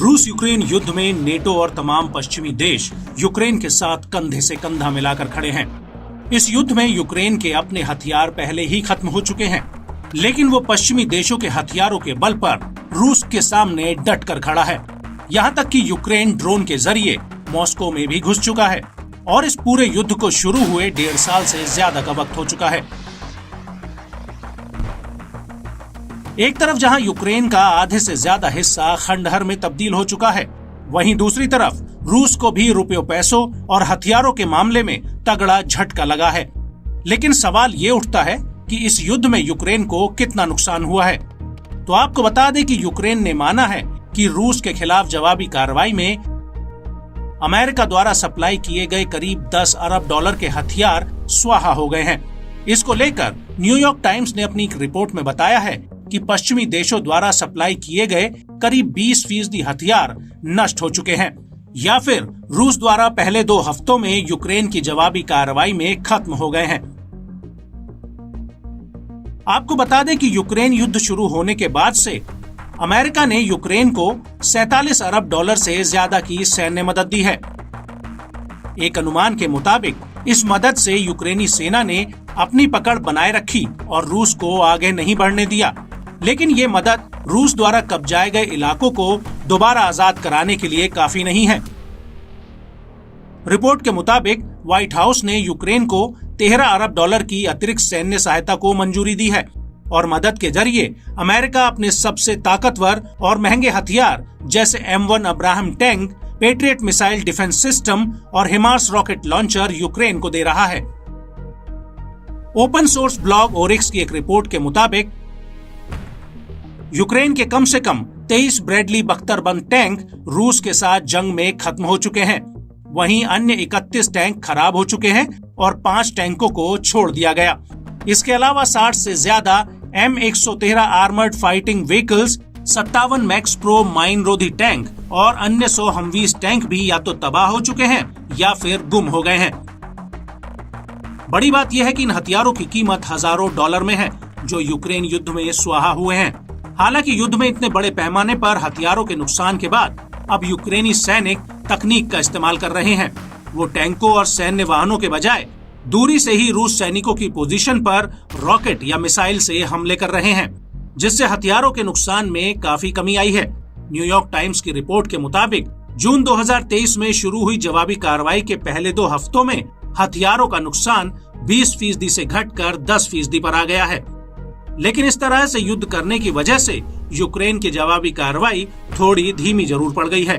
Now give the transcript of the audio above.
रूस यूक्रेन युद्ध में नेटो और तमाम पश्चिमी देश यूक्रेन के साथ कंधे से कंधा मिलाकर खड़े हैं। इस युद्ध में यूक्रेन के अपने हथियार पहले ही खत्म हो चुके हैं, लेकिन वो पश्चिमी देशों के हथियारों के बल पर रूस के सामने डट कर खड़ा है। यहाँ तक कि यूक्रेन ड्रोन के जरिए मॉस्को में भी घुस चुका है और इस पूरे युद्ध को शुरू हुए 1.5 साल से ज्यादा का वक्त हो चुका है। एक तरफ जहां यूक्रेन का आधे से ज्यादा हिस्सा खंडहर में तब्दील हो चुका है, वहीं दूसरी तरफ रूस को भी रुपयों पैसों और हथियारों के मामले में तगड़ा झटका लगा है। लेकिन सवाल ये उठता है कि इस युद्ध में यूक्रेन को कितना नुकसान हुआ है। तो आपको बता दें कि यूक्रेन ने माना है कि रूस के खिलाफ जवाबी कार्रवाई में अमेरिका द्वारा सप्लाई किए गए करीब 10 अरब डॉलर के हथियार स्वाहा हो गए हैं। इसको लेकर न्यूयॉर्क टाइम्स ने अपनी एक रिपोर्ट में बताया है कि पश्चिमी देशों द्वारा सप्लाई किए गए करीब 20% हथियार नष्ट हो चुके हैं या फिर रूस द्वारा पहले 2 हफ्तों में यूक्रेन की जवाबी कार्रवाई में खत्म हो गए हैं। आपको बता दें कि यूक्रेन युद्ध शुरू होने के बाद से अमेरिका ने यूक्रेन को 47 अरब डॉलर से ज्यादा की सैन्य मदद दी है। एक अनुमान के मुताबिक इस मदद से यूक्रेनी सेना ने अपनी पकड़ बनाए रखी और रूस को आगे नहीं बढ़ने दिया। लेकिन ये मदद रूस द्वारा कब्जाए गए इलाकों को दोबारा आजाद कराने के लिए काफी नहीं है। रिपोर्ट के मुताबिक व्हाइट हाउस ने यूक्रेन को 13 अरब डॉलर की अतिरिक्त सैन्य सहायता को मंजूरी दी है और मदद के जरिए अमेरिका अपने सबसे ताकतवर और महंगे हथियार जैसे M1 Abraham tank, patriot missile defence system और हिमार्स रॉकेट लॉन्चर यूक्रेन को दे रहा है। ओपन सोर्स ब्लॉग ओरिक्स की एक रिपोर्ट के मुताबिक यूक्रेन के कम से कम 23 ब्रैडली बख्तरबंद टैंक रूस के साथ जंग में खत्म हो चुके हैं। वहीं अन्य 31 टैंक खराब हो चुके हैं और 5 टैंकों को छोड़ दिया गया। इसके अलावा 60 से ज्यादा M113 armoured fighting vehicles, 57 max pro mine रोधी टैंक और अन्य 100 हमवीज टैंक भी या तो तबाह हो चुके हैं या फिर गुम हो गए हैं। बड़ी बात यह है कि इन हथियारों की कीमत हजारों डॉलर में है जो यूक्रेन युद्ध में स्वाहा हुए हैं। हालांकि युद्ध में इतने बड़े पैमाने पर हथियारों के नुकसान के बाद अब यूक्रेनी सैनिक तकनीक का इस्तेमाल कर रहे हैं। वो टैंकों और सैन्य वाहनों के बजाय दूरी से ही रूस सैनिकों की पोजीशन पर रॉकेट या मिसाइल से हमले कर रहे हैं, जिससे हथियारों के नुकसान में काफी कमी आई है। न्यूयॉर्क टाइम्स की रिपोर्ट के मुताबिक जून 2023 में शुरू हुई जवाबी कार्रवाई के पहले 2 हफ्तों में हथियारों का नुकसान 20% से घटकर 10% पर आ गया है। लेकिन इस तरह से युद्ध करने की वजह से यूक्रेन की जवाबी कार्रवाई थोड़ी धीमी जरूर पड़ गई है।